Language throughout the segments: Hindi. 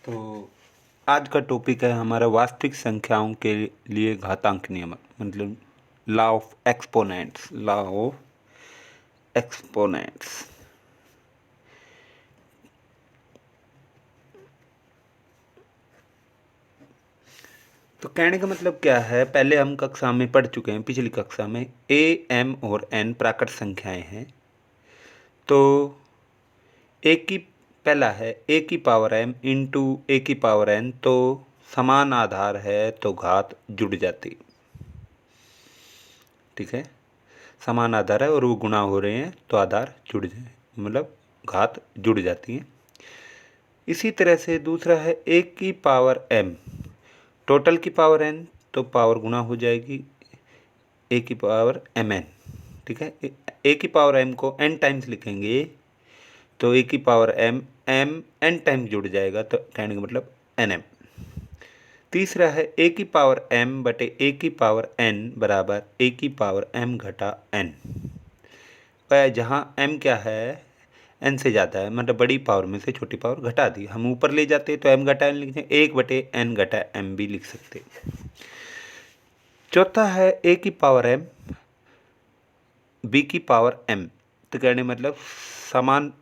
तो आज का टॉपिक है हमारा वास्तविक संख्याओं के लिए घातांक नियम, मतलब लॉ ऑफ एक्सपोनेंट्स। तो कहने का मतलब क्या है, पहले हम कक्षा में पढ़ चुके हैं, पिछली कक्षा में ए, एम और एन प्राकृत संख्याएं हैं। तो पहला है ए की पावर एम इंटू ए की पावर एन, तो समान आधार है तो घात जुड़ जाती। ठीक है, समान आधार है और वो गुणा हो रहे हैं तो आधार जुड़ जाए, मतलब घात जुड़ जाती है। इसी तरह से दूसरा है ए की पावर एम, टोटल की पावर एन तो पावर गुणा हो जाएगी ए की पावर एम एन। ठीक है, ए की पावर एम को एन टाइम्स लिखेंगे तो ए की power M M N times जुड़ जाएगा, तो कहने का मतलब एन एम। तीसरा है ए की पावर एम बटे ए की पावर एन बराबर ए की पावर एम घटा एन। जहाँ एम क्या है, एन से ज़्यादा है, मतलब बड़ी पावर में से छोटी पावर घटा दी, हम ऊपर ले जाते तो एम घटा एन लिखते हैं, एक बटे एन घटा एम भी लिख सकते। चौथा है ए की पावर एम बी की पावर एम, तो कहने मतलब समान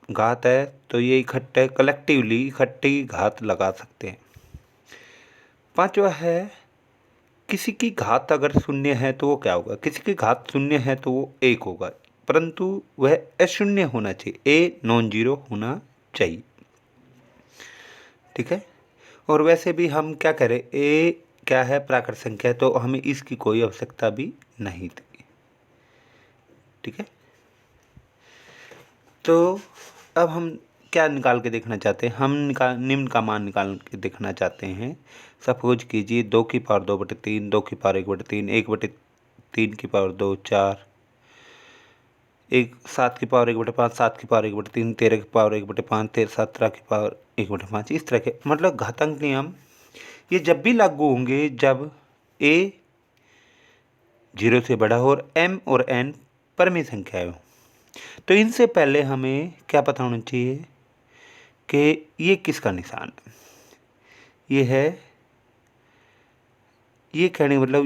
घात है तो ये इकट्ठे कलेक्टिवली इकट्ठी घात लगा सकते हैं। पांचवा है किसी की घात अगर शून्य है तो वो क्या होगा, किसी की घात शून्य है तो वो एक होगा, परंतु वह अशून्य होना चाहिए, ए नॉन जीरो होना चाहिए। ठीक है, और वैसे भी हम क्या करें, ए क्या है प्राकृत संख्या है तो हमें इसकी कोई आवश्यकता भी नहीं थी। ठीक है, तो अब हम क्या निकाल के देखना चाहते हैं, हम निम्न का मान निकाल के देखना चाहते हैं। सपोज कीजिए 2 की पावर 2/3, 2 की पावर 1/3, 1/3 की पावर 2, 4, 7 की पावर 1/5, 7 की पावर 1/3, 13 की पावर 1/5, 17 की पावर 1/5। इस तरह के मतलब घातांक नियम ये जब भी लागू होंगे जब ए 0 से बड़ा हो और एम और एन परमीय संख्याएं हो। तो इनसे पहले हमें क्या पता होना चाहिए कि ये किसका निशान है। ये है, ये कहने मतलब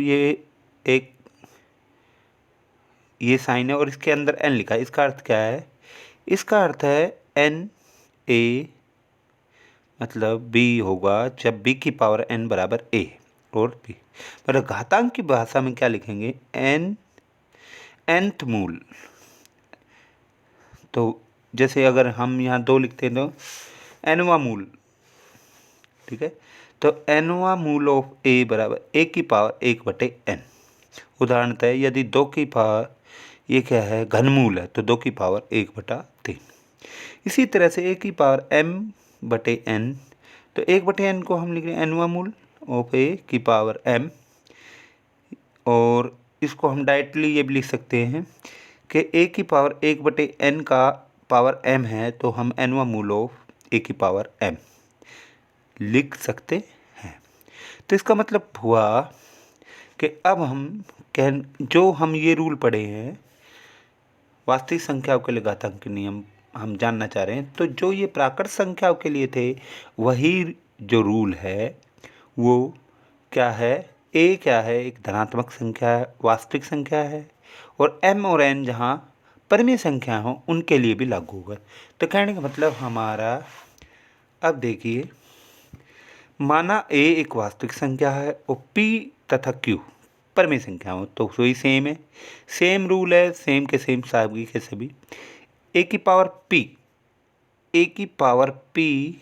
ये साइन है और इसके अंदर एन लिखा है, इसका अर्थ क्या है, इसका अर्थ है एन ए मतलब बी होगा जब बी की पावर एन बराबर ए और बी, मतलब घातांक की भाषा में क्या लिखेंगे, एन nth मूल। तो जैसे अगर हम यहाँ 2 लिखते हैं तो एनवा मूल। ठीक है, तो एनवा मूल ऑफ ए बराबर ए की पावर 1/n। उदाहरणतः यदि 2 की पावर ये क्या है घनमूल है तो 2 की पावर 1/3। इसी तरह से ए की पावर m/n, तो 1/n को हम लिख रहे हैं एनवा मूल ऑफ ए की पावर m, और इसको हम डायरेक्टली ये भी लिख सकते हैं कि ए की पावर 1/n का पावर m है तो हम एनवा मूल ऑफ ए की पावर m लिख सकते हैं। तो इसका मतलब हुआ कि अब हम जो हम ये रूल पढ़े हैं वास्तविक संख्याओं के लिए घातांक नियम हम जानना चाह रहे हैं, तो जो ये प्राकृत संख्याओं के लिए थे वही जो रूल है वो क्या है, ए क्या है एक धनात्मक संख्या है, वास्तविक संख्या है, और एम और एन जहाँ परमीय संख्या हों उनके लिए भी लागू होगा। तो कहने का मतलब हमारा, अब देखिए माना ए एक वास्तविक संख्या है और पी तथा क्यू परमीय संख्या हो, तो वही सेम है, सेम रूल है, सेम के सेम सादगी के सभी। ए की पावर पी, ए की पावर पी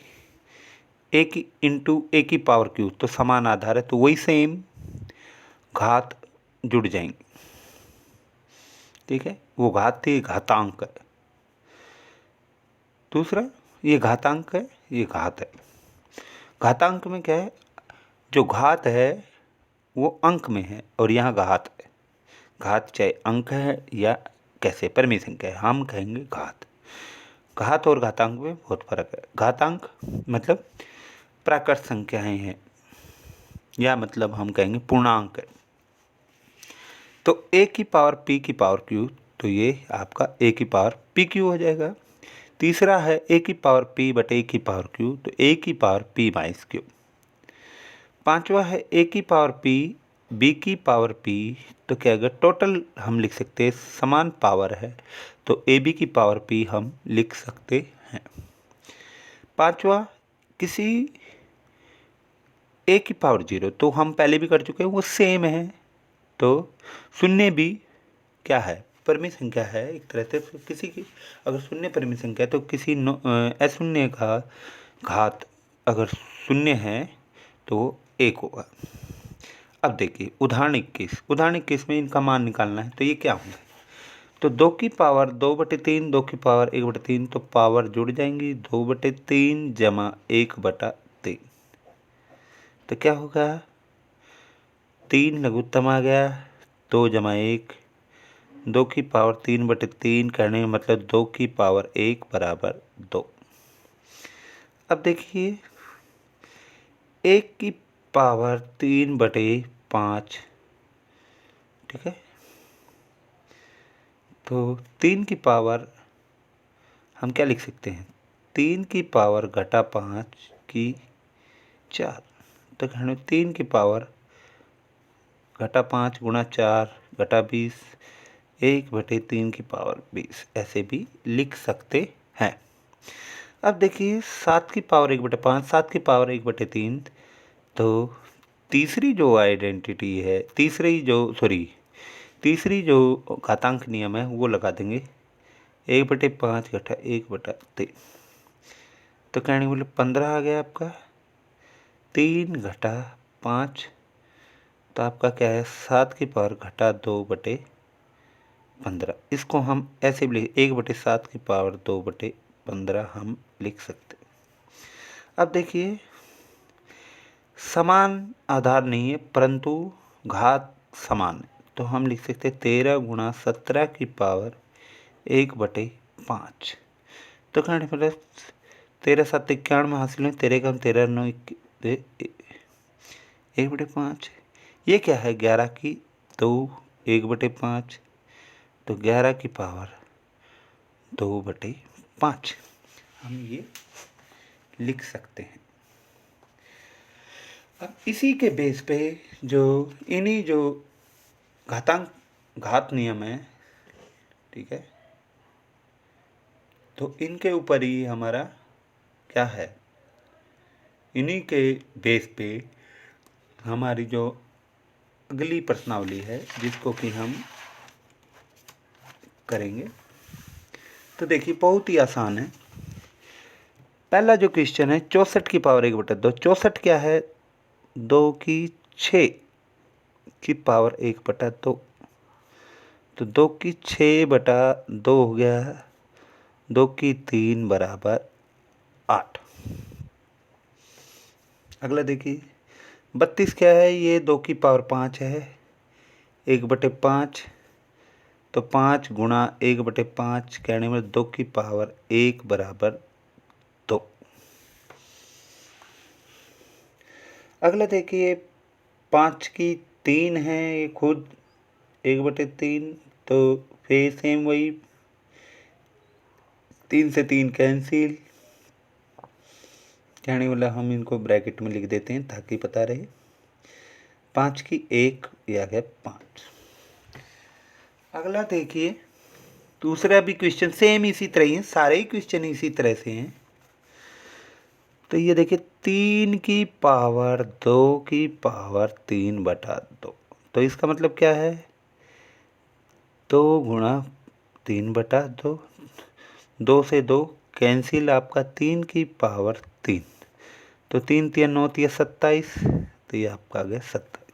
ए की इंटू ए की पावर क्यू, तो समान आधार है तो वही सेम घात जुड़ जाएंगे। ठीक है, वो घात थी घातांक है। दूसरा ये घातांक है, ये घात है। घातांक में क्या है, जो घात है वो अंक में है और यहाँ घात है। घात चाहे अंक है या कैसे परमीय संख्या है, हम कहेंगे घात। घात और घातांक में बहुत फर्क है। घातांक मतलब प्राकृत संख्याएं हैं या मतलब हम कहेंगे पूर्णांक है। तो ए की पावर पी की पावर क्यू, तो ये आपका ए की पावर पी क्यू हो जाएगा। तीसरा है ए की पावर पी बटे ए की पावर क्यू, तो ए की पावर पी माइनस क्यू। पांचवा है ए की पावर पी बी की पावर पी, तो क्या अगर टोटल हम लिख सकते हैं, समान पावर है तो ए बी की पावर पी हम लिख सकते हैं। पांचवा, किसी ए की पावर 0, तो हम पहले भी कर चुके हैं, वो सेम है। तो शून्य भी क्या है, परिमेय संख्या है एक तरह से। किसी की अगर शून्य परिमेय संख्या है तो किसी अशून्य का घात अगर शून्य है तो 1 होगा। अब देखिए उदाहरण 21 में इनका मान निकालना है, तो ये क्या होगा, तो 2 की पावर 2/3, 2 की पावर 1/3, तो पावर जुड़ जाएंगी, 2/3 जमा 1/3, तो क्या होगा, 3 लघुत्तम आ गया, 2 जमा 1, 2 की पावर 3/3 करने का मतलब 2 की पावर 1 बराबर 2। अब देखिए 1 की पावर 3/5, ठीक है, तो 3 की पावर हम क्या लिख सकते हैं, 3 की पावर घटा 5 की 4, तो कहने 3 की पावर घटा 5 गुणा 4 घटा 20, 1/3 की पावर 20, ऐसे भी लिख सकते हैं। अब देखिए 7 की पावर 1/5, 7 की पावर 1/3, तो तीसरी जो आइडेंटिटी है, तीसरी जो घातांक नियम है वो लगा देंगे, 1/5 घटा 1/3, तो कहने बोले 15 आ गया आपका, 3 घटा 5, तो आपका क्या है 7 की पावर घटा 2/15, इसको हम ऐसे भी 1/7 की पावर 2/15 हम लिख सकते। अब देखिए समान आधार नहीं है परंतु घात समान है, तो हम लिख सकते हैं 13 गुणा 17 की पावर 1/5, तो कहने मतलब 13 7 91 हासिल है, 13 कम 13 9 1/5, ये क्या है 11 की 2 1/5, तो 11 की पावर 2/5 हम ये लिख सकते हैं। अब इसी के बेस पे जो इन्हीं जो घात नियम है, ठीक है, तो इनके ऊपर ही हमारा क्या है, इन्हीं के बेस पे हमारी जो अगली प्रश्नावली है जिसको कि हम करेंगे, तो देखिए बहुत ही आसान है। पहला जो क्वेश्चन है 64 की पावर 1/2, 64 क्या है, 2 की 6 की पावर 1/2, तो 2 की 6/2 हो गया, 2 की 3 बराबर 8। अगला देखिए 32 क्या है, ये 2 की पावर 5 है, 1/5, तो 5 गुणा 1/5 कहने में 2 की पावर 1 बराबर 2। अगला देखिए 5 की 3 है, ये खुद 1/3, तो फिर सेम वही 3 से 3 कैंसिल, कहने वाला हम इनको ब्रैकेट में लिख देते हैं ताकि पता रहे। 5 की 1 ये आ गया 5। अगला देखिए दूसरा भी क्वेश्चन सेम इसी तरह ही है, सारे ही क्वेश्चन इसी तरह से हैं। तो ये देखिए 3 की पावर 2 की पावर 3/2, तो इसका मतलब क्या है 2 गुणा 3/2, 2 से 2 कैंसिल, आपका 3 की पावर 3, तो 3 3 9 3 27, तो ये आपका आ गया 27।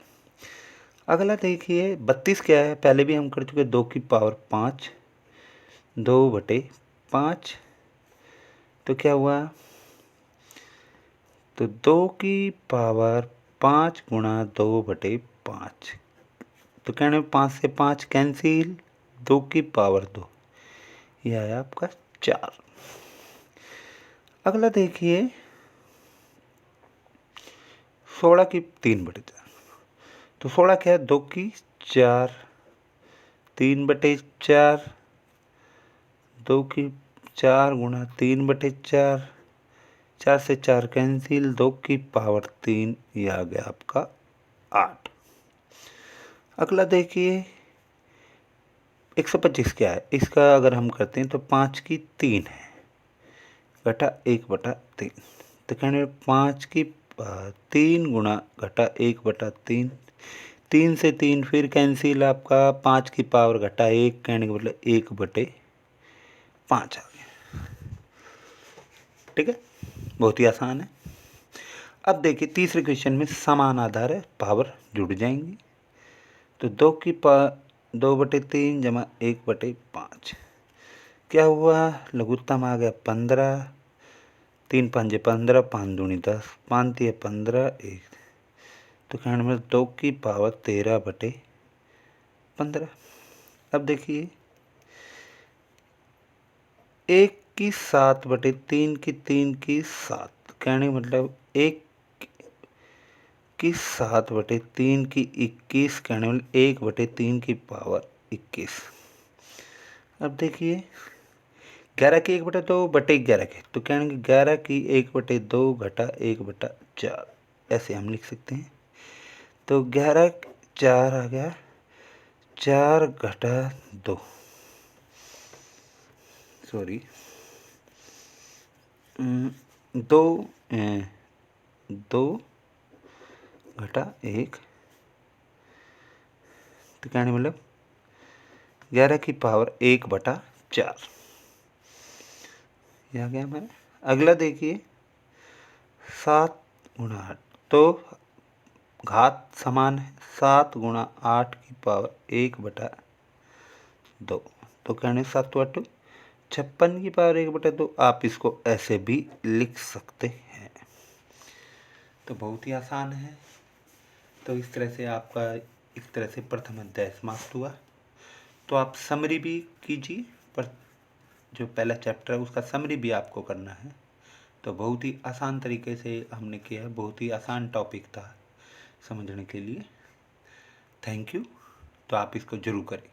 अगला देखिए 32 क्या है, पहले भी हम कर चुके 2 की पावर 5, 2/5, तो क्या हुआ, तो 2 की पावर 5 गुणा 2/5, तो कहने 5 से 5 कैंसिल, 2 की पावर 2, यह आया आपका 4। अगला देखिए 16 की 3/4, तो 16 क्या है 2 की 4, 3/4, 2 की 4 गुणा 3/4, 4 से 4 कैंसिल, 2 की पावर 3, ये आ गया आपका 8। अगला देखिए 125 क्या है, इसका अगर हम करते हैं तो 5 की 3 है घटा 1/3, तो कहने 5 की 3 गुणा घटा 1/3, 3 से 3 फिर कैंसिल, आपका 5 की पावर घटा 1, कहने का मतलब 1/5 आ गया। ठीक है, बहुत ही आसान है। अब देखिए तीसरे क्वेश्चन में समान आधार है, पावर जुड़ जाएंगी, तो 2/3 जमा 1/5 क्या हुआ, लघुत्तम आ गया 15, 3 5 15, 5 दूनी 10, 5 3 15, 1, तो कहने में 2 की पावर 13/15। अब देखिए 1 की 7/3 की 3 की 7, कहने का मतलब 1 की 7/3 की 21, कहने मतलब 1/3 की पावर 21। अब देखिए 11 की 1/2/11 के, तो कहने 11 की 1/2 घटा 1/4, ऐसे हम लिख सकते हैं। तो 11 4 आ गया, 4 घटा 2, सॉरी 2 घटा 1, तो कहने मतलब 11 की पावर 1/4, ये आ गया हमारा। अगला देखिए 7 गुणा 8, तो घात समान है, 7 गुणा 8 की पावर 1/2, तो कहने 7 8 56 की पावर 1/2, आप इसको ऐसे भी लिख सकते हैं। तो बहुत ही आसान है। तो इस तरह से आपका प्रथम अध्याय समाप्त हुआ। तो आप समरी भी कीजिए, पर जो पहला चैप्टर है उसका समरी भी आपको करना है। तो बहुत ही आसान तरीके से हमने किया है, बहुत ही आसान टॉपिक था समझने के लिए। Thank you. तो आप इसको जरूर करें।